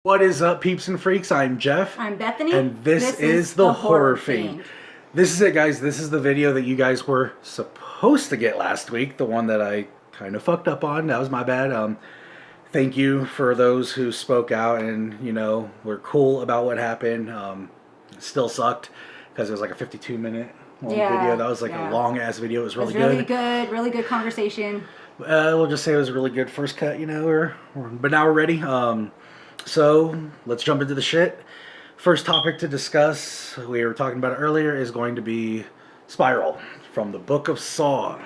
What is up, peeps and freaks? I'm Jeff. I'm Bethany. And this is the Horror Fiend. This is it, guys. This is the video that you guys were supposed to get last week. The one that I kind of fucked up on. That was my bad. Thank you for those who spoke out and, were cool about what happened. It still sucked because it was like a 52-minute long video. That was like a long-ass video. It was really good. Really good conversation. We'll just say it was a really good first cut, but now we're ready. So let's jump into the shit. First topic to discuss, we were talking about it earlier, is going to be Spiral from the Book of Saw.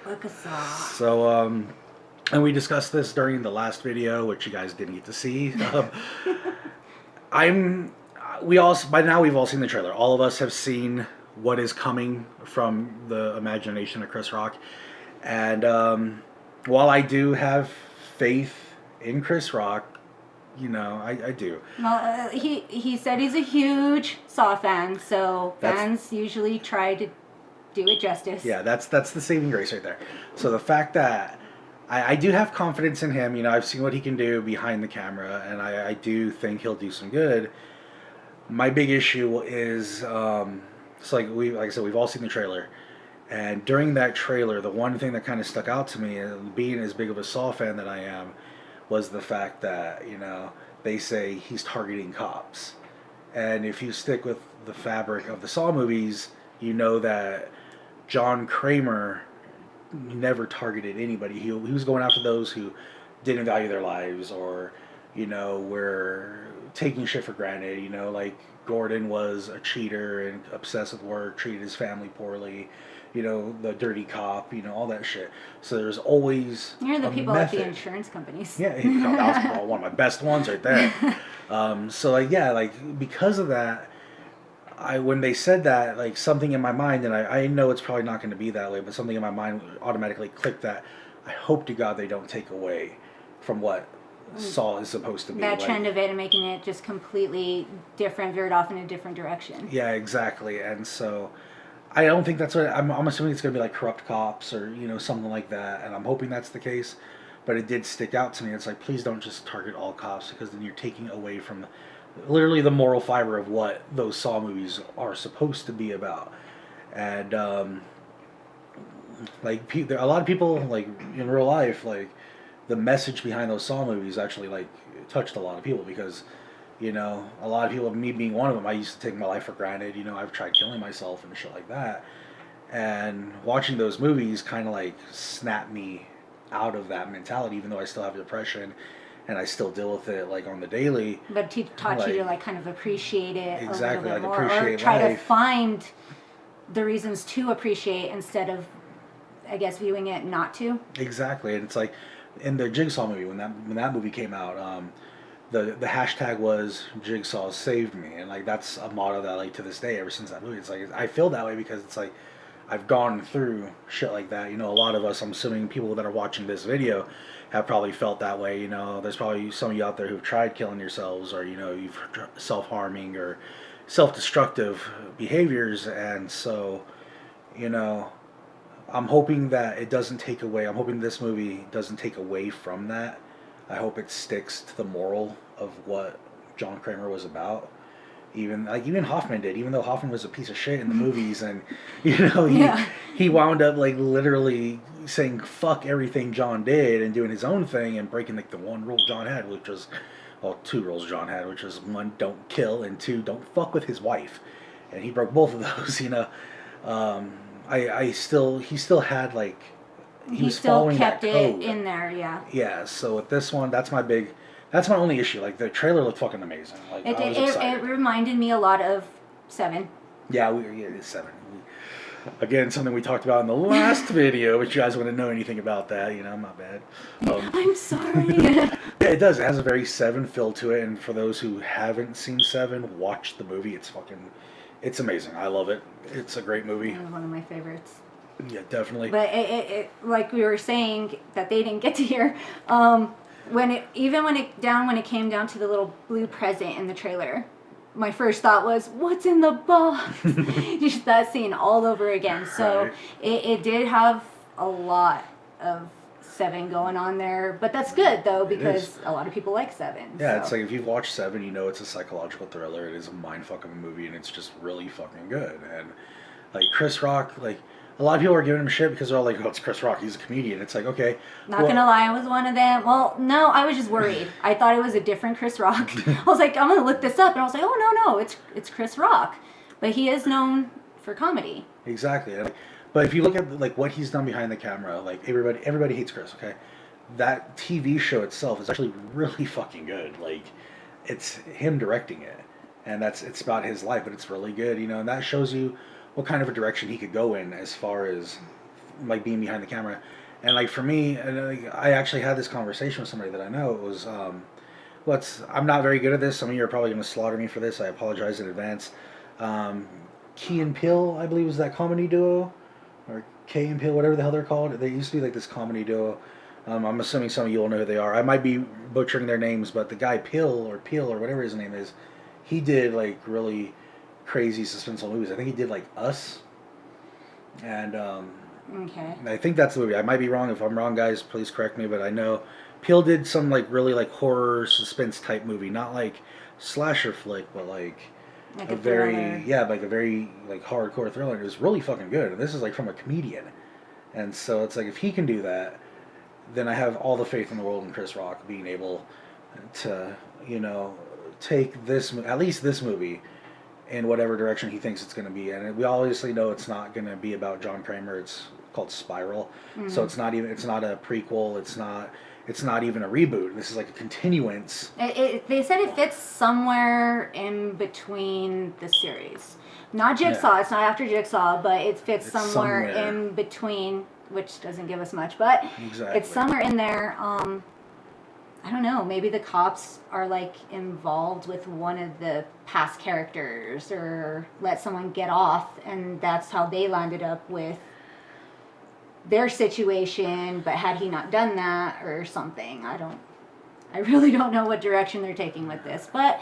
Book of Saw. So, and we discussed this during the last video, which you guys didn't get to see. By now we've all seen the trailer. All of us have seen what is coming from the imagination of Chris Rock. And while I do have faith in Chris Rock, I do. Well, he said he's a huge Saw fan, so fans usually try to do it justice. Yeah, that's the saving grace right there. So the fact that I do have confidence in him, I've seen what he can do behind the camera, and I do think he'll do some good. My big issue is, like I said, we've all seen the trailer. And during that trailer, the one thing that kind of stuck out to me, being as big of a Saw fan that I am, was the fact that, they say he's targeting cops. And if you stick with the fabric of the Saw movies, you know that John Kramer never targeted anybody. He was going after those who didn't value their lives or, were taking shit for granted. Like Gordon was a cheater and obsessed with work, treated his family poorly. The dirty cop, all that shit. So there's always the people at the insurance companies. Yeah, that was one of my best ones right there. Because of that, when they said that, something in my mind, and I know it's probably not going to be that way, but something in my mind automatically clicked that I hope to God they don't take away from what Saw is supposed to be. That trend of it and making it just completely different, veered off in a different direction. Yeah, exactly. And so I don't think that's what I'm assuming it's going to be like corrupt cops or something like that, and I'm hoping that's the case. But it did stick out to me. It's like, please don't just target all cops, because then you're taking away from literally the moral fiber of what those Saw movies are supposed to be about. And a lot of people in real life, the message behind those Saw movies actually touched a lot of people, because a lot of people, me being one of them, I used to take my life for granted. I've tried killing myself and shit like that. And watching those movies kind of snapped me out of that mentality, even though I still have depression and I still deal with it on the daily. But he taught you to kind of appreciate it exactly, a little bit more, appreciate or try life. To find the reasons to appreciate instead of, I guess, viewing it not to. Exactly, and it's like in the Jigsaw movie, when that movie came out, the hashtag was Jigsaw saved me, and that's a motto that to this day, ever since that movie, it's I feel that way, because it's I've gone through shit like that. A lot of us, I'm assuming people that are watching this video have probably felt that way. There's probably some of you out there who've tried killing yourselves, or you've self-harming or self-destructive behaviors, and so I'm hoping that it doesn't take away. I'm hoping this movie doesn't take away from that. I hope it sticks to the moral of what John Kramer was about. Even Hoffman did, even though Hoffman was a piece of shit in the movies, and he wound up literally saying fuck everything John did and doing his own thing and breaking the one rule John had, which was, well, two rules John had, which was, one, don't kill, and two, don't fuck with his wife. And he broke both of those. He still had he was still following kept that code. It in there, yeah. Yeah, so with this one, that's my only issue. The trailer looked fucking amazing. It reminded me a lot of 7. Yeah, it's 7. Again, something we talked about in the last video, but you guys wouldn't know anything about that. I'm not bad. I'm sorry. Yeah, it does. It has a very 7 feel to it, and for those who haven't seen 7, watch the movie. It's amazing. I love it. It's a great movie. One of my favorites. Yeah, definitely. But it like we were saying that they didn't get to hear, when it came down to the little blue present in the trailer, my first thought was, what's in the box? Just that scene all over again. So it did have a lot of Seven going on there, but that's good though It because is. a lot of people like Seven. Yeah, so. it's like if you've watched Seven, you know it's a psychological thriller. It is a mind fucking movie, and it's just really fucking good. And like Chris Rock, like a lot of people are giving him shit because they're all like, "Oh, it's Chris Rock. He's a comedian." It's like, okay, Not gonna lie, I was one of them. Well, no, I was just worried. I thought it was a different Chris Rock. I was like, I'm gonna look this up, and I was like, oh no, it's Chris Rock, but he is known for comedy. Exactly. And, but if you look at like what he's done behind the camera, like everybody hates Chris. Okay, that TV show itself is actually really fucking good. Like, it's him directing it, and it's about his life, but it's really good. You know, and that shows you what kind of a direction he could go in as far as like being behind the camera. And like for me, and like, I actually had this conversation with somebody that I know. It was I'm not very good at this. Some of you are probably going to slaughter me for this. I apologize in advance. Key and Peele, I believe, was that comedy duo, or Kay and Peele, whatever the hell they're called. They used to be like this comedy duo. I'm assuming some of you will know who they are. I might be butchering their names, but the guy Peel or whatever his name is, he did like really crazy suspenseful movies. I think he did like Us, and Okay. I think that's the movie. I might be wrong. If I'm wrong, guys, please correct me. But I know Peel did some like really like horror suspense type movie, not like slasher flick, but like Like a a very thriller. like a very like hardcore thriller. And it was really fucking good. And this is like from a comedian, and so it's like if he can do that, then I have all the faith in the world in Chris Rock being able to take this at least this movie in whatever direction he thinks it's going to be. And we obviously know it's not going to be about John Kramer. It's called Spiral, so it's not a prequel. It's not even a reboot. This is like a continuance. They said it fits somewhere in between the series. Not Jigsaw. Yeah. It's not after Jigsaw, but it fits It's somewhere in between, which doesn't give us much, but Exactly. it's somewhere in there. I don't know. Maybe the cops are like involved with one of the past characters, or let someone get off, and that's how they landed up with their situation. But had he not done that or something, I really don't know what direction they're taking with this. But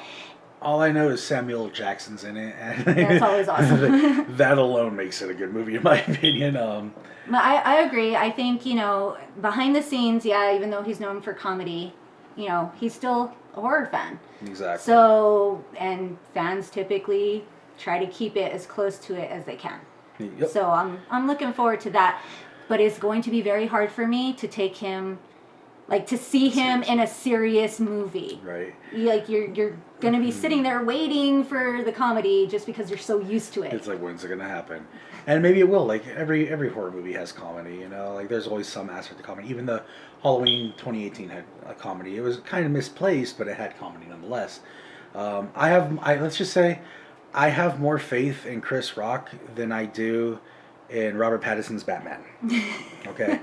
All I know is Samuel L. Jackson's in it, and that's always awesome. that alone makes it a good movie, in my opinion. But I agree. I think, behind the scenes, yeah, even though he's known for comedy, he's still a horror fan. Exactly. So, and fans typically try to keep it as close to it as they can. Yep. So I'm looking forward to that. But it's going to be very hard for me to take him, like to see him in a serious movie. Right. You're going to be sitting there waiting for the comedy just because you're so used to it. It's like, when's it gonna happen? And maybe it will. Like every horror movie has comedy, Like there's always some aspect of comedy. Even the Halloween 2018 had a comedy. It was kind of misplaced, but it had comedy nonetheless. Let's just say, I have more faith in Chris Rock than I do in Robert Pattinson's Batman. Okay.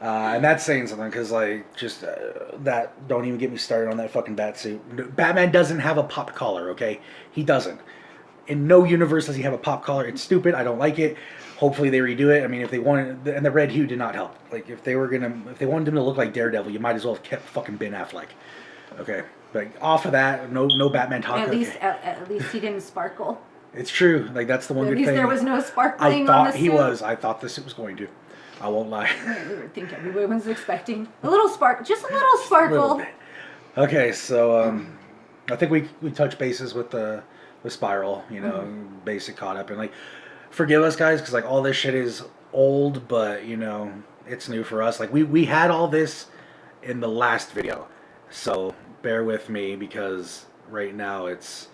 And that's saying something because, that, don't even get me started on that fucking bat suit. Batman doesn't have a pop collar, okay? He doesn't. In no universe does he have a pop collar. It's stupid. I don't like it. Hopefully they redo it. I mean, if they wanted, and the red hue did not help. Like, if they wanted him to look like Daredevil, you might as well have kept fucking Ben Affleck. Okay. But off of that, no Batman talk. At least he didn't sparkle. It's true. Like, that's the one At good least thing. there was no I sparkling on thought the he suit. was. I thought the suit was going to. I won't lie. I think everyone was expecting a little spark, just a little sparkle. Little bit. Okay, so I think we touched bases with Spiral, basic caught up, and like, forgive us guys because like all this shit is old, but it's new for us. Like we had all this in the last video, so bear with me because right now it's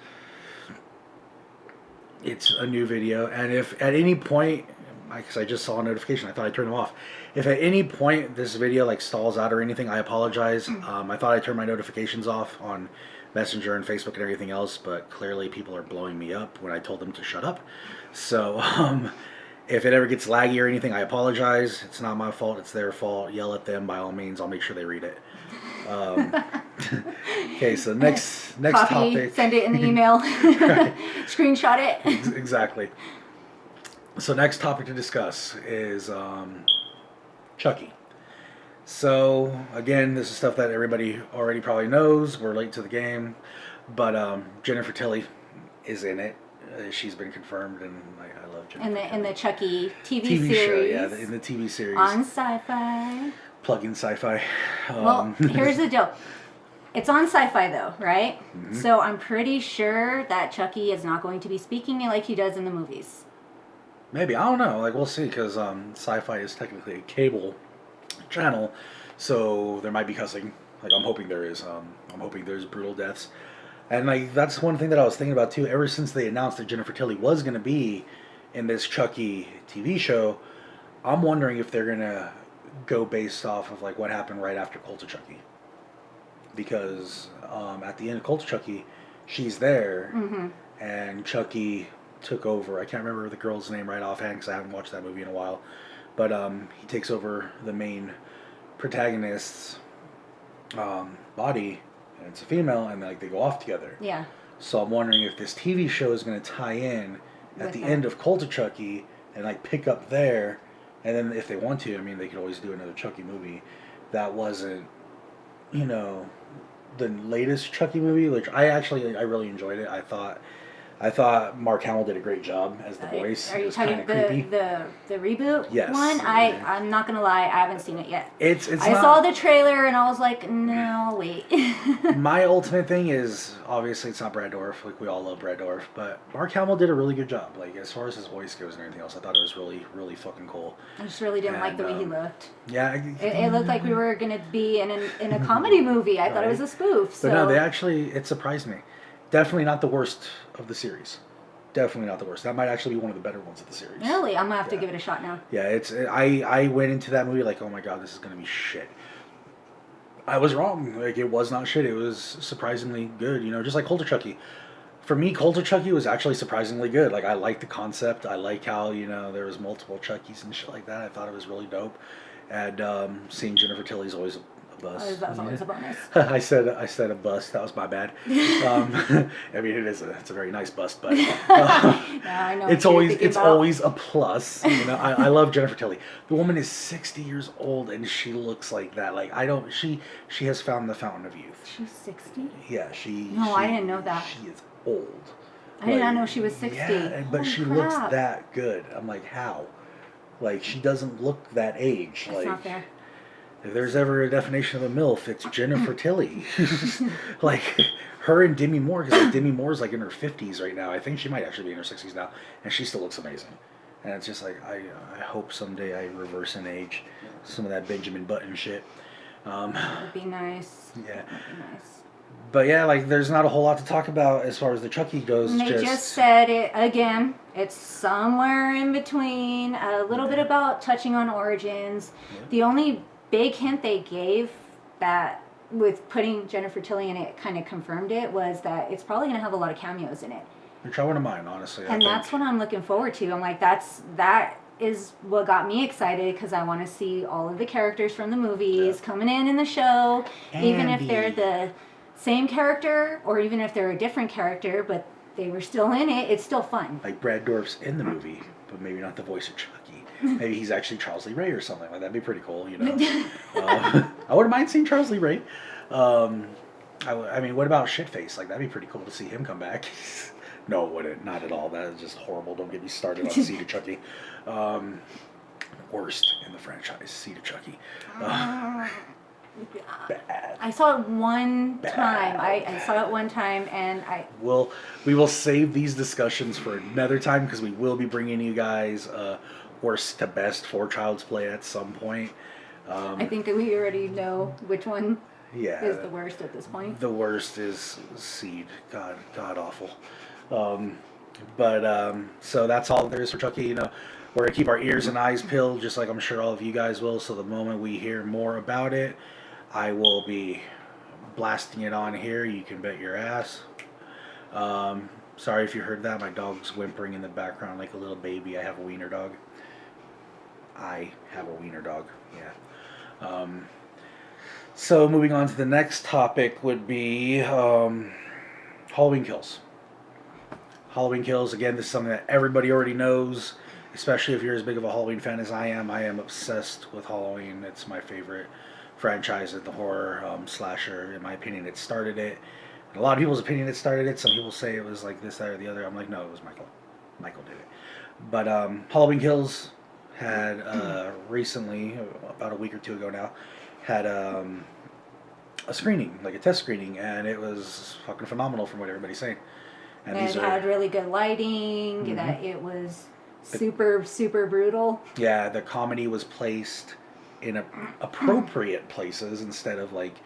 a new video, and if at any point, because I just saw a notification, I thought I turned them off. If at any point this video like stalls out or anything, I apologize. I thought I turned my notifications off on Messenger and Facebook and everything else, but clearly people are blowing me up when I told them to shut up. So if it ever gets laggy or anything, I apologize. It's not my fault. It's their fault. Yell at them by all means. I'll make sure they read it. Okay, so next Copy, topic. send it in the email. Screenshot it. Exactly. So next topic to discuss is Chucky. So again, this is stuff that everybody already probably knows. We're late to the game, but Jennifer Tilly is in it. She's been confirmed, and I love Jennifer. In the Chucky TV TV series. show, yeah, in the TV series On Sci-Fi. Plug-in sci-fi. Well, here's the deal. It's on Sci-Fi though, right? Mm-hmm. So I'm pretty sure that Chucky is not going to be speaking like he does in the movies. Maybe, I don't know. Like, we'll see, because Sci-Fi is technically a cable channel, so there might be cussing. Like, I'm hoping there is. I'm hoping there's brutal deaths. And, like, that's one thing that I was thinking about, too. Ever since they announced that Jennifer Tilly was going to be in this Chucky TV show, I'm wondering if they're going to go based off of, like, what happened right after Cult of Chucky. Because at the end of Cult of Chucky, she's there, and Chucky took over. I can't remember the girl's name right offhand because I haven't watched that movie in a while. But he takes over the main protagonist's body, and it's a female, and like they go off together. Yeah. So I'm wondering if this TV show is going to tie in at the end of Cult of Chucky and like pick up there, and then if they want to, I mean, they could always do another Chucky movie that wasn't, you know, the latest Chucky movie, which I really enjoyed it. I thought Mark Hamill did a great job as the voice. Are you talking the reboot Yes. one? I'm not gonna lie, I haven't seen it yet. I not, saw the trailer and I was like, no, wait. My ultimate thing is, obviously it's not Brad Dourif, like we all love Brad Dourif, but Mark Hamill did a really good job. Like as far as his voice goes and everything else, I thought it was really, really fucking cool. I just really didn't like the way he looked. Yeah. It looked like we were gonna be in a comedy movie. I thought it was a spoof. So. But no, it surprised me. Definitely not the worst of the series. Definitely not the worst. That might actually be one of the better ones of the series. Really? I'm gonna have to give it a shot now. Yeah, I went into that movie like, oh my god, this is gonna be shit. I was wrong. Like, it was not shit. It was surprisingly good. You know, just like Cult of Chucky. For me, Cult of Chucky was actually surprisingly good. Like, I liked the concept. I like how, you know, there was multiple Chuckies and shit like that. I thought it was really dope. And seeing Jennifer Tilly's always a bust. That was always a bonus. I said a bust. That was my bad. I mean, it's a very nice bust, but I know it's always a plus. You know, I love Jennifer Tilly. The woman is 60 years old and she looks like that. Like she has found the fountain of youth. She's 60? Yeah, I didn't know that. She is old. I did not know she was 60. Yeah, but Holy she crap. looks that good. I'm like, how? Like, she doesn't look that age. That's like, not fair. if there's ever a definition of a MILF, it's Jennifer Tilly. Like, her and Demi Moore, because like, Demi Moore's like in her 50s right now. I think she might actually be in her 60s now, and she still looks amazing. And it's just like, I hope someday I reverse in age some of that Benjamin Button shit. That would be nice. Yeah. That would be nice. But yeah, like, there's not a whole lot to talk about as far as the Chucky goes. And they just said it again. It's somewhere in between. A little bit about touching on origins. Yeah. The only big hint they gave that with putting Jennifer Tilly in it kind of confirmed it was that it's probably going to have a lot of cameos in it. Which I wouldn't mind, honestly. And that's what I'm looking forward to. I'm like, that is what got me excited because I want to see all of the characters from the movies coming in the show. Even if they're the same character or even if they're a different character, but they were still in it, it's still fun. Like Brad Dourif's in the movie, but maybe not the voice of Chucky. Maybe he's actually Charles Lee Ray or something. Like, that'd be pretty cool, you know. I wouldn't mind seeing Charles Lee Ray. I mean, what about Shitface? Like, that'd be pretty cool to see him come back. No, it wouldn't. Not at all. That is just horrible. Don't get me started on Seed of Chucky. Worst in the franchise, Seed of Chucky. Bad. I saw it one time. I saw it one time, and we will save these discussions for another time because we will be bringing you guys worst to best for Child's Play at some point. I think that we already know which one Yeah. is the worst at this point. The worst is Seed. God awful. So that's all there is for Chucky. You know, we're gonna keep our ears and eyes peeled, just like I'm sure all of you guys will. So the moment we hear more about it, I will be blasting it on here. You can bet your ass. Sorry if you heard that. My dog's whimpering in the background like a little baby. I have a wiener dog. Yeah. So moving on to the next topic would be Halloween Kills. Halloween Kills, again, this is something that everybody already knows, especially if you're as big of a Halloween fan as I am. I am obsessed with Halloween. It's my favorite franchise in the horror slasher. In my opinion, it started it. In a lot of people's opinion, it started it. Some people say it was like this, that, or the other. I'm like, no, it was Michael. Michael did it. But Halloween Kills had recently, about a week or two ago now, had a screening, like a test screening, and it was fucking phenomenal from what everybody's saying. And And these it are had really good lighting. That it was super brutal. yeah, the comedy was placed in appropriate places instead of like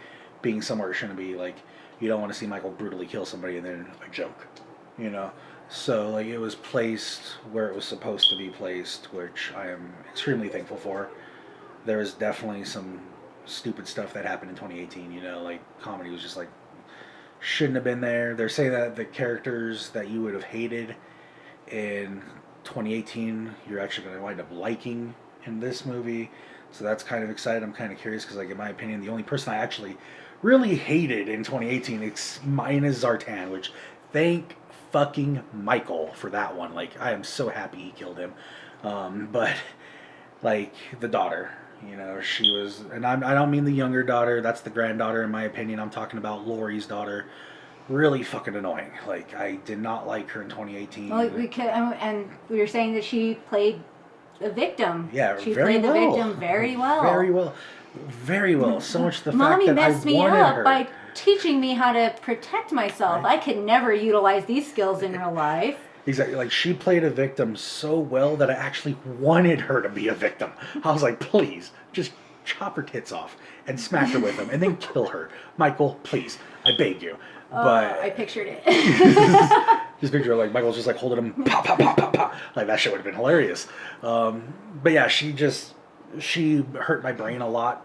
being somewhere it shouldn't be. Like you don't want to see Michael brutally kill somebody and then a joke, you know. So like it was placed where it was supposed to be placed, which I am extremely thankful for. There was definitely some stupid stuff that happened in 2018. You know, like comedy was just like shouldn't have been there. They're saying that the characters that you would have hated in 2018, you're actually going to wind up liking in this movie. So that's kind of exciting. I'm kind of curious because, like, in my opinion, the only person I actually really hated in 2018 is mine is Zartan, which thank fucking Michael for that one. Like, I am so happy he killed him. But like the daughter, you know, she was, and I don't mean the younger daughter. That's the granddaughter, in my opinion. I'm talking about Lori's daughter. Really fucking annoying. Like I did not like her in 2018. Well, and we were saying that she played the victim. Yeah, she very played well. the victim very well. Very well. Very well. So much the Mommy fact that messed I me wanted up her. by teaching me how to protect myself. Right. I could never utilize these skills in real life. Exactly. Like she played a victim so well that I actually wanted her to be a victim. I was like, please, just chop her tits off and smack her with them and then kill her. Michael, please, I beg you. But I pictured it. just picture like Michael's just like holding him, pop, pop, pop, pop, pop. Like that shit would have been hilarious. But yeah, she hurt my brain a lot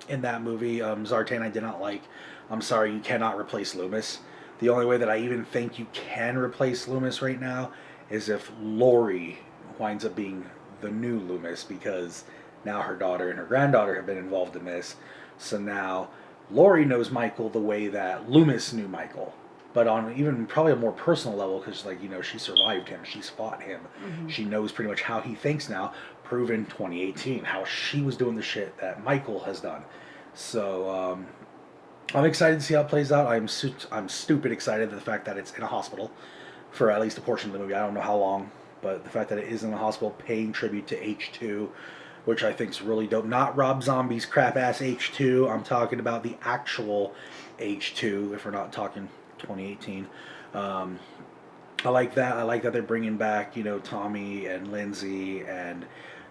in that movie. Zartan I did not like. I'm sorry, you cannot replace Loomis. The only way that I even think you can replace Loomis right now is if Lori winds up being the new Loomis, because now her daughter and her granddaughter have been involved in this. So now Lori knows Michael the way that Loomis knew Michael, but on even probably a more personal level, because like, you know, she survived him, she's fought him, she knows pretty much how he thinks now, proven 2018 how she was doing the shit that Michael has done. So I'm excited to see how it plays out. I'm stupid excited at the fact that it's in a hospital for at least a portion of the movie. I don't know how long, but the fact that it is in the hospital paying tribute to H2, which I think is really dope. Not Rob Zombie's crap ass H2. I'm talking about the actual H2. If we're not talking 2018, I like that. I like that they're bringing back, you know, Tommy and Lindsay, and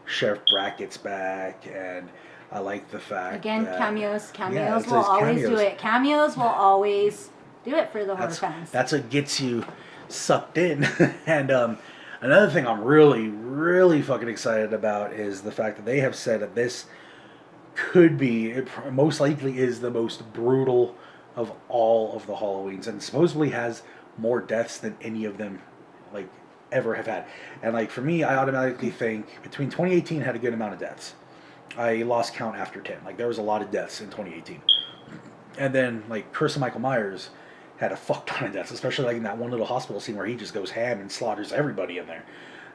Sheriff Brackett's back, and I like the fact Again, that, cameos yeah, will always cameos. do it. Cameos will always do it for the horror fans. That's what gets you sucked in. And another thing I'm really, really fucking excited about is the fact that they have said that this could be, it most likely is the most brutal of all of the Halloweens, and supposedly has more deaths than any of them like ever have had. And like for me, I automatically think between 2018 had a good amount of deaths. I lost count after 10. Like there was a lot of deaths in 2018. And then like Curse of Michael Myers had a fuck ton of deaths, especially like in that one little hospital scene where he just goes ham and slaughters everybody in there.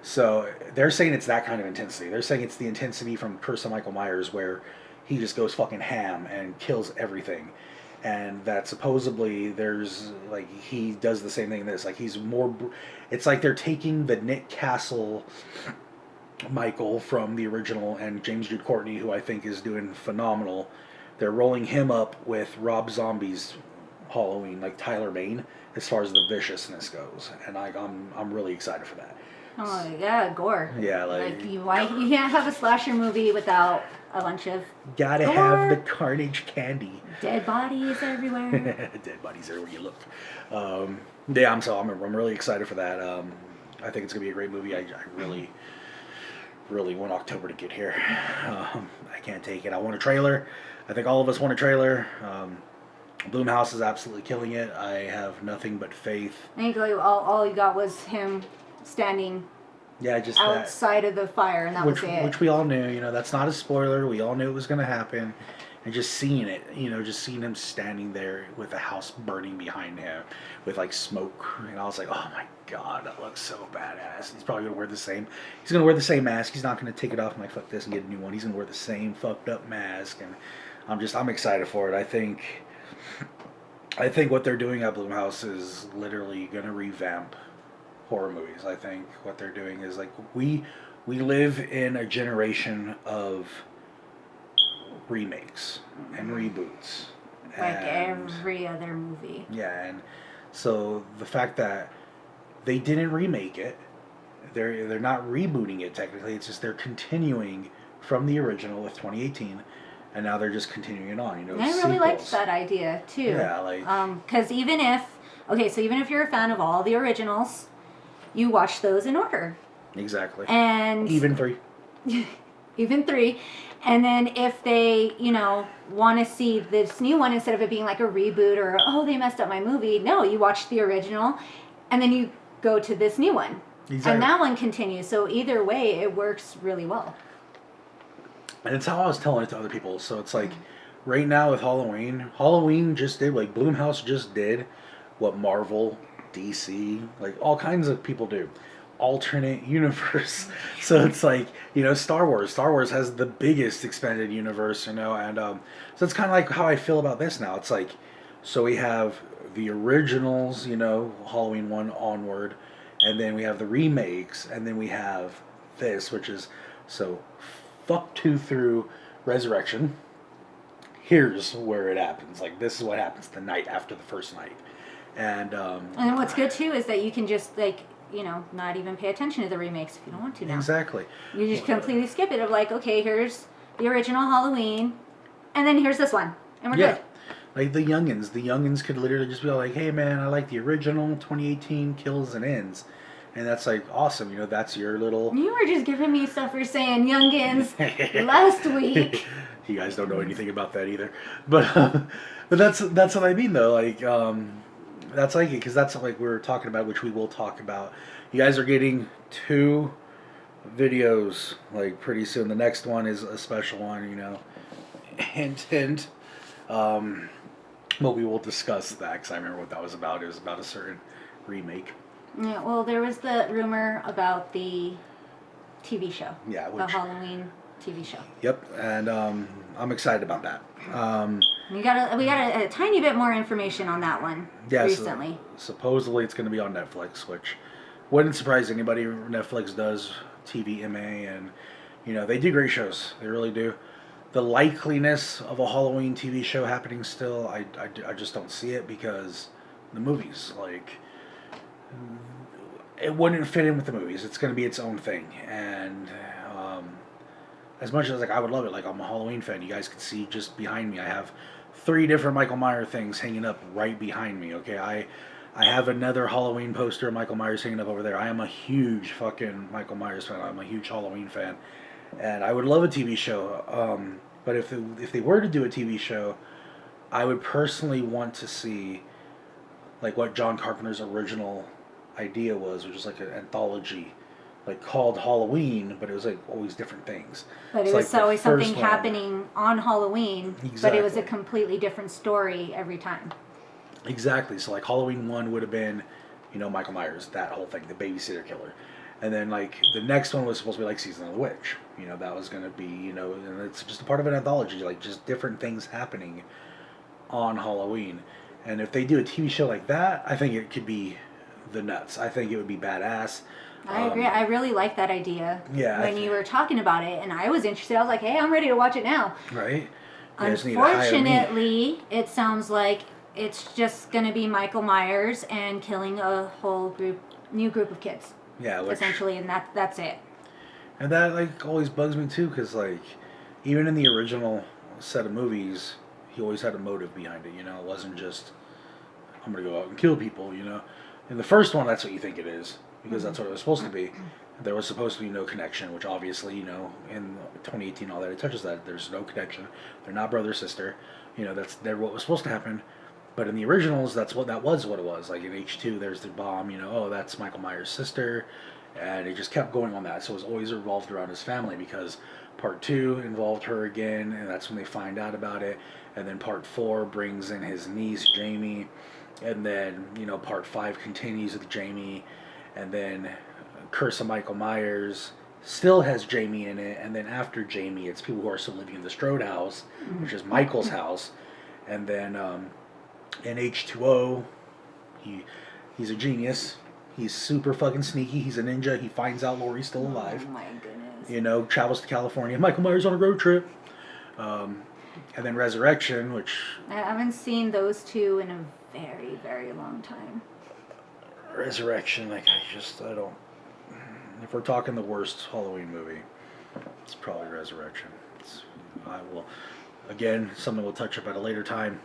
So they're saying it's that kind of intensity. They're saying it's the intensity from Curse of Michael Myers where he just goes fucking ham and kills everything. And that supposedly there's like he does the same thing in this. Like he's more. It's like they're taking the Nick Castle Michael from the original and James Jude Courtney, who I think is doing phenomenal. They're rolling him up with Rob Zombie's Halloween, like Tyler Bane, as far as the viciousness goes, and I'm really excited for that. Oh yeah, gore. Yeah, like you can't have a slasher movie without a bunch of gotta gore. have the carnage candy. Dead bodies everywhere. Dead bodies everywhere you look. Yeah, I'm really excited for that. I think it's gonna be a great movie. I really want October to get here. I can't take it. I want a trailer. I think all of us want a trailer. Blumhouse is absolutely killing it. I have nothing but faith. I think like all you got was him standing just outside of the fire, and that was it. Which we all knew. You know, that's not a spoiler. We all knew it was going to happen. And just seeing it, you know, just seeing him standing there with the house burning behind him with like smoke, and I was like, oh my god, that looks so badass. He's probably gonna wear the same. He's gonna wear the same mask. He's not gonna take it off and like fuck this and get a new one. He's gonna wear the same fucked up mask, and I'm excited for it. I think what they're doing at Blumhouse is literally gonna revamp horror movies. I think what they're doing is like we we live in a generation of remakes and reboots. Like And every other movie. yeah, and so the fact that they didn't remake it, they're not rebooting it technically. It's just they're continuing from the original with 2018, and now they're just continuing it on. You know, And I really liked sequels. that idea too. Yeah, like because even if even if you're a fan of all the originals, you watch those in order, exactly, and even 3. even 3, and then if they want to see this new one instead of it being like a reboot or oh they messed up my movie, no, you watch the original, and then you go to this new one, Exactly. and that one continues. So either way, it works really well. And it's how I was telling it to other people. So it's like, right now with Halloween just did, like, Blumhouse just did what Marvel, DC, like, all kinds of people do. Alternate universe. So it's like, Star Wars. Star Wars has the biggest expanded universe, and so it's kind of like how I feel about this now. It's like, so we have the originals, Halloween 1 onward, and then we have the remakes, and then we have this, which is, so fuck 2 through Resurrection. Here's where it happens. Like, this is what happens the night after the first night. And And what's good too is that you can just not even pay attention to the remakes if you don't want to now. exactly. You just completely skip it of like, okay, here's the original Halloween, and then here's this one, and we're Yeah. good. Like the youngins could literally just be like, hey man, I like the original 2018 kills and ends. And that's like awesome, that's your little. You were just giving me stuff for saying youngins last week. You guys don't know anything about that either, but that's what I mean though. Like that's like it, because that's like we were talking about, which we will talk about. You guys are getting 2 videos like pretty soon. The next one is a special one, hint hint. But we will discuss that because I remember what that was about. It was about a certain remake. Yeah, well, there was the rumor about the TV show. Yeah, the Halloween TV show. Yep, and I'm excited about that. We got a tiny bit more information on that one recently. Supposedly it's going to be on Netflix, which wouldn't surprise anybody. Netflix does TVMA, and they do great shows. They really do. The likeliness of a Halloween TV show happening still, I just don't see it, because the movies, like, it wouldn't fit in with the movies. It's going to be its own thing. And as much as I would love it, like, I'm a Halloween fan. You guys can see just behind me, I have 3 different Michael Myers things hanging up right behind me. Okay, I have another Halloween poster of Michael Myers hanging up over there. I am a huge fucking Michael Myers fan. I'm a huge Halloween fan. And I would love a TV show. But if they were to do a TV show, I would personally want to see like what John Carpenter's original idea was, which was like an anthology, like called Halloween, but it was like always different things. But it was always something happening on Halloween, but it was a completely different story every time. Exactly. So like Halloween 1 would have been, Michael Myers, that whole thing, the babysitter killer. And then, like, the next one was supposed to be, like, Season of the Witch. That was going to be, and it's just a part of an anthology, like, just different things happening on Halloween. And if they do a TV show like that, I think it could be the nuts. I think it would be badass. I agree. I really like that idea. Yeah. When you were talking about it, and I was interested. I was like, hey, I'm ready to watch it now. Right? Unfortunately, it sounds like it's just going to be Michael Myers and killing a whole new group of kids. Yeah, essentially, and that's it. And that, like, always bugs me too, because, like, even in the original set of movies, he always had a motive behind it. It wasn't just, I'm gonna go out and kill people. In the first one, that's what you think it is, because that's what it was supposed to be. There was supposed to be no connection, which obviously, in 2018, all that, it touches that. There's no connection. They're not brother sister. They're what was supposed to happen. But in the originals, that was what it was. Like in H2, there's the bomb, oh, that's Michael Myers' sister. And it just kept going on that. So it was always revolved around his family, because part 2 involved her again, and that's when they find out about it. And then part 4 brings in his niece, Jamie. And then, part 5 continues with Jamie. And then Curse of Michael Myers still has Jamie in it. And then after Jamie, it's people who are still living in the Strode house, which is Michael's house. And then in H2O, he's a genius. He's super fucking sneaky. He's a ninja. He finds out Laurie's still alive. Oh my goodness. You know, travels to California. Michael Myers on a road trip. And then Resurrection, which... I haven't seen those two in a very, very long time. Resurrection, like, I don't... If we're talking the worst Halloween movie, it's probably Resurrection. I will... Again, something we'll touch up at a later time.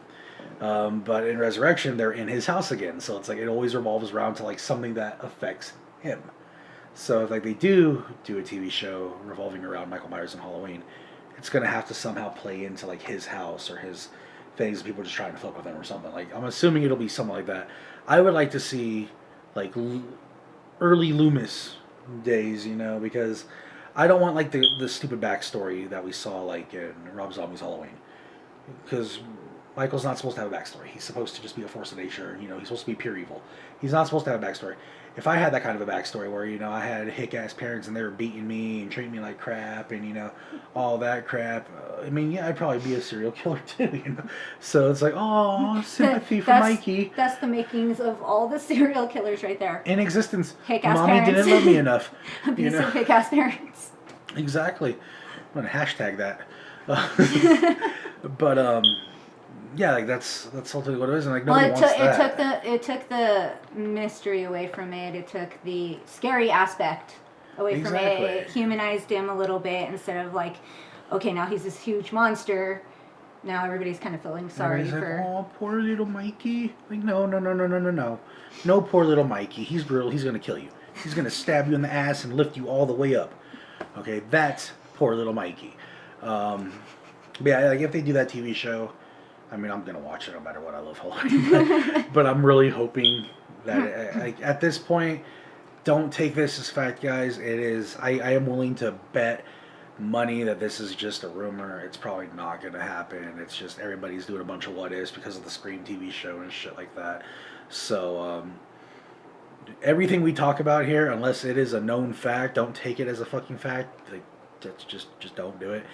But in Resurrection, they're in his house again. So it's like it always revolves around to like something that affects him. So if like they do a TV show revolving around Michael Myers and Halloween, it's going to have to somehow play into like his house or his things. People just trying to fuck with him or something. Like I'm assuming it'll be something like that. I would like to see like early Loomis days, you know, because I don't want like the stupid backstory that we saw like in Rob Zombie's Halloween, because Michael's not supposed to have a backstory. He's supposed to just be a force of nature. You know, he's supposed to be pure evil. He's not supposed to have a backstory. If I had that kind of a backstory where, you know, I had hick-ass parents and they were beating me and treating me like crap and, you know, all that crap, I mean, yeah, I'd probably be a serial killer too, you know. So it's like, oh, sympathy for Mikey. That's the makings of all the serial killers right there. In existence. Hick-ass Mommy parents. didn't love me enough. Abusive hick-ass parents. Exactly. I'm going to hashtag that. But, yeah, like that's ultimately what it is, and like nobody wants that. It took the mystery away from it. It took the scary aspect away from it. It humanized him a little bit instead of like, okay, now he's this huge monster. Now everybody's kind of feeling sorry for. Like, oh, poor little Mikey. Like, no, no, poor little Mikey. He's brutal. He's gonna kill you. He's gonna stab you in the ass and lift you all the way up. Okay, that's poor little Mikey. But yeah, like if they do that TV show. I mean, I'm going to watch it no matter what. I love Halloween. But I'm really hoping that at this point, don't take this as fact, guys. It is. I am willing to bet money that this is just a rumor. It's probably not going to happen. It's just everybody's doing a bunch of what ifs because of the Scream TV show and shit like that. So, everything we talk about here, unless it is a known fact, don't take it as a fucking fact. Like, that's just don't do it.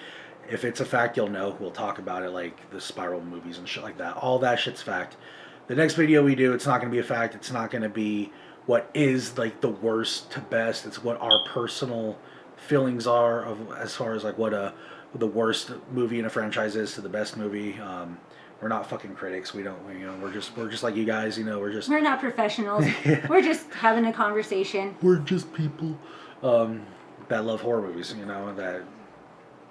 If it's a fact, you'll know. We'll talk about it like the Spiral movies and shit like that. All that shit's fact. The next video we do, it's not going to be a fact. It's not going to be what is like the worst to best. It's what our personal feelings are of as far as like what the worst movie in a franchise is to the best movie. We're not fucking critics. We're just like you guys. You know, we're not professionals. Yeah. We're just having a conversation. We're just people that love horror movies. You know, that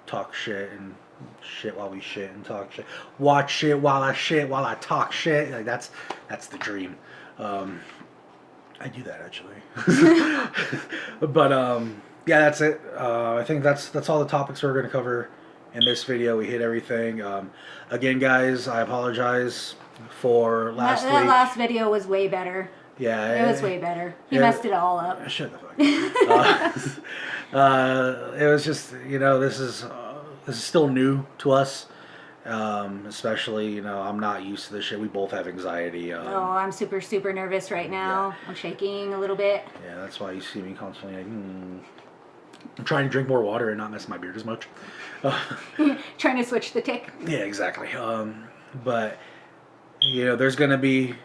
talk shit and shit while we shit and talk shit. Watch shit while I talk shit. Like that's the dream. I do that actually. But yeah, that's it. I think that's all the topics we're going to cover in this video. We hit everything. Again, guys, I apologize for last week. That last video was way better. Yeah, it was way better. He messed it all up. Shut the fuck up. It was just, you know, this is still new to us, especially, you know, I'm not used to this shit. We both have anxiety. I'm super, super nervous right now. Yeah. I'm shaking a little bit. Yeah, that's why you see me constantly like, I'm trying to drink more water and not mess my beard as much. Trying to switch the tick. Yeah, exactly. But, you know, there's going to be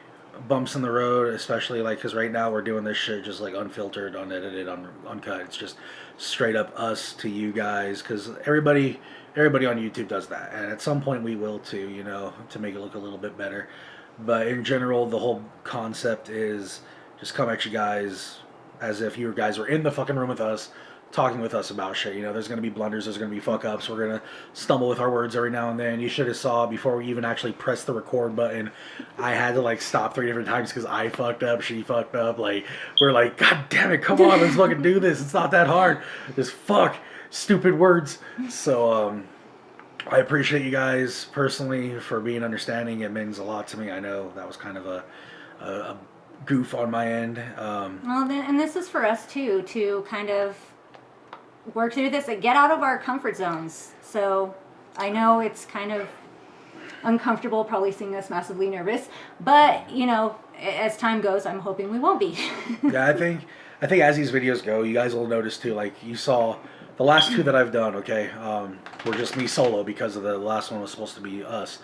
bumps in the road, especially like because right now we're doing this shit just like unfiltered, unedited, uncut. It's just straight up us to you guys, because everybody on YouTube does that, and at some point we will too, you know, to make it look a little bit better. But in general, the whole concept is just come at you guys as if you guys were in the fucking room with us, talking with us about shit. You know, there's going to be blunders, there's going to be fuck ups, we're going to stumble with our words every now and then. You should have saw before we even actually pressed the record button, I had to like stop 3 different times because I fucked up, she fucked up. Like, we're like, God damn it, come on, let's fucking do this. It's not that hard. Just fuck stupid words. So I appreciate you guys personally for being understanding. It means a lot to me. I know that was kind of a goof on my end. And this is for us too, to kind of work through this and get out of our comfort zones. So I know it's kind of uncomfortable, probably seeing us massively nervous, but you know, as time goes, I'm hoping we won't be. Yeah, I think as these videos go, you guys will notice too, like you saw the last 2 that I've done, okay, were just me solo because of the last one was supposed to be us.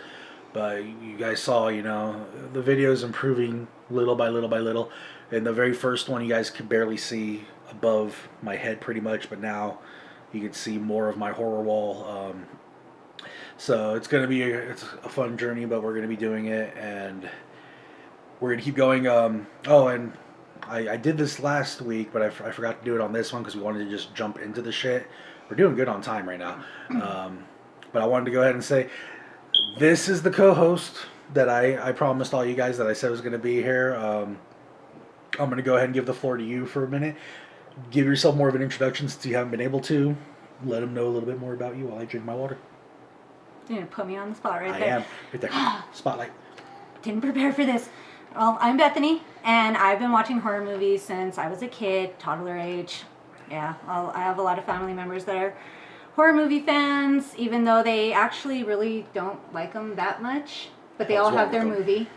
But you guys saw, you know, the video's improving little by little by little. In the very first one, you guys could barely see above my head pretty much, but now, you can see more of my horror wall. So it's gonna be it's a fun journey, but we're gonna be doing it, and we're gonna keep going. Oh, and I did this last week, but I forgot to do it on this one because we wanted to just jump into the shit. We're doing good on time right now, but I wanted to go ahead and say this is the co-host that I promised all you guys that I said was gonna be here. I'm gonna go ahead and give the floor to you for a minute. Give yourself more of an introduction since you haven't been able to. Let them know a little bit more about you while I drink my water. You're gonna put me on the spot right there. I am. Right there. Spotlight. Didn't prepare for this. Well, I'm Bethany, and I've been watching horror movies since I was a kid, toddler age. Yeah, well, I have a lot of family members that are horror movie fans, even though they actually really don't like them that much. But they all have their movie.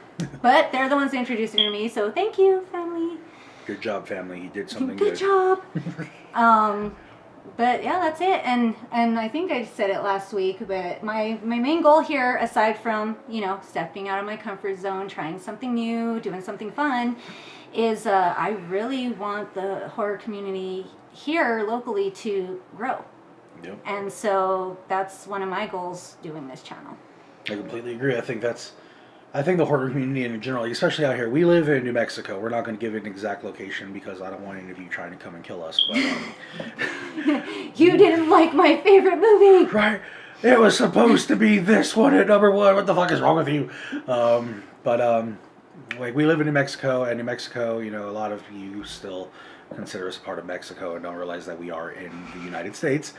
But they're the ones that introduced it to me, so thank you, family. Good job, family. You did something good. Good job. But yeah, that's it. And I think I said it last week, but my main goal here, aside from, you know, stepping out of my comfort zone, trying something new, doing something fun, is I really want the horror community here locally to grow. Yep. And so that's one of my goals doing this channel. I completely agree. I think the horror community in general, especially out here, we live in New Mexico. We're not going to give it an exact location because I don't want any of you trying to come and kill us. But you didn't like my favorite movie, right? It was supposed to be this one at number one. What the fuck is wrong with you? Like we live in New Mexico, and New Mexico, you know, a lot of you still consider us a part of Mexico and don't realize that we are in the United States.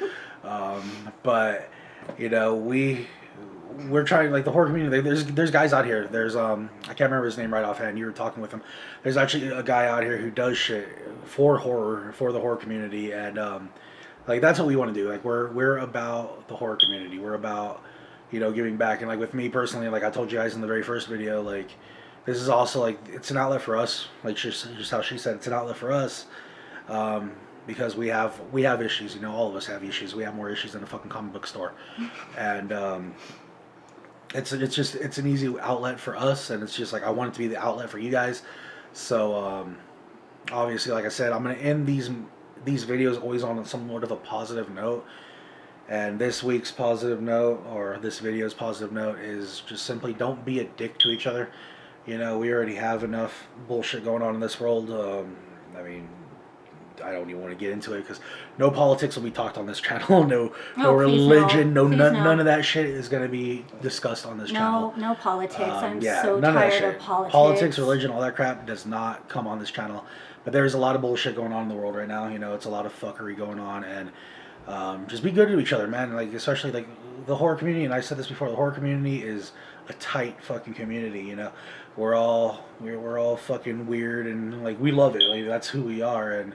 But you know, we're trying, like the horror community. There's guys out here. There's I can't remember his name right offhand. You were talking with him. There's actually a guy out here who does shit for horror, for the horror community, and like that's what we want to do. Like we're about the horror community. We're about, you know, giving back. And like with me personally, like I told you guys in the very first video, like this is also like it's an outlet for us. Like just how she said, it's an outlet for us. Because we have issues, you know, all of us have issues. We have more issues than a fucking comic book store, and it's an easy outlet for us, and it's just like I want it to be the outlet for you guys. So obviously, like I said, I'm gonna end these videos always on some sort of a positive note, and this week's positive note, or this video's positive note, is just simply don't be a dick to each other. You know, we already have enough bullshit going on in this world. I mean, I don't even want to get into it because no politics will be talked on this channel. No religion, none of that shit is going to be discussed on this channel. No politics. I'm so tired of politics. Politics, religion, all that crap does not come on this channel. But there's a lot of bullshit going on in the world right now. You know, it's a lot of fuckery going on, and just be good to each other, man. Like especially like the horror community. And I said this before. The horror community is a tight fucking community. You know, we're all fucking weird, and like we love it. Like that's who we are, and.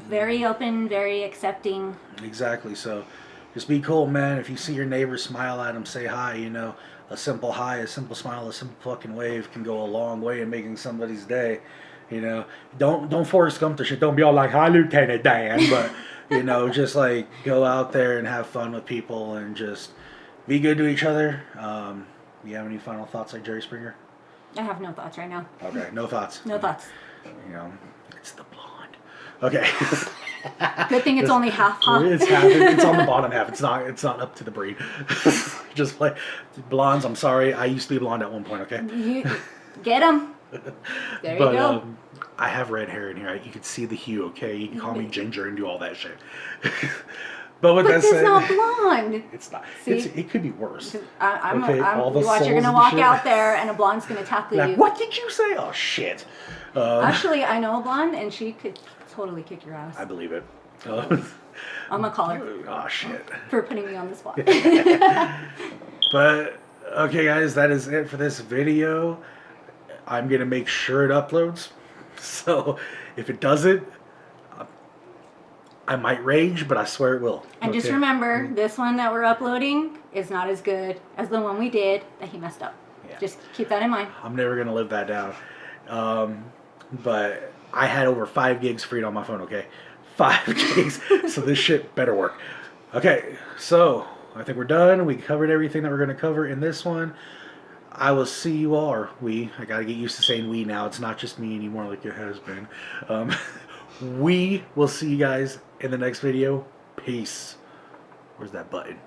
Very open, very accepting. Exactly. So just be cool, man. If you see your neighbor, smile at him, say hi. You know, a simple hi, a simple smile, a simple fucking wave can go a long way in making somebody's day. You know, don't Forrest Gump the shit. Don't be all like, hi, Lieutenant Dan. But, you know, just like go out there and have fun with people and just be good to each other. You have any final thoughts like Jerry Springer? I have no thoughts right now. Okay, no thoughts. No thoughts. You know, it's the blonde. Okay. Good thing it's only half, huh? It's half. It's on the bottom half. It's not up to the breed. Just like blondes. I'm sorry. I used to be blonde at one point. Okay. You get them. There you go. I have red hair in here. You can see the hue. Okay. You can call me ginger and do all that shit. But that said, it's not blonde. It's not. See? It could be worse. I'm watch. You're gonna walk out there and a blonde's gonna tackle like, you. What did you say? Oh shit. Actually, I know a blonde, and she could totally kick your ass. I believe it. I'm gonna call her. Oh shit. For putting me on the spot. But okay, guys, that is it for this video. I'm gonna make sure it uploads. So if it doesn't, I might rage, but I swear it will. And just remember, this one that we're uploading is not as good as the one we did that he messed up. Yeah. Just keep that in mind. I'm never gonna live that down. But I had over 5 gigs freed on my phone, okay? 5 gigs. So this shit better work. Okay, so I think we're done. We covered everything that we're going to cover in this one. I will see you all, or we. I got to get used to saying we now. It's not just me anymore like it has been. We will see you guys in the next video. Peace. Where's that button?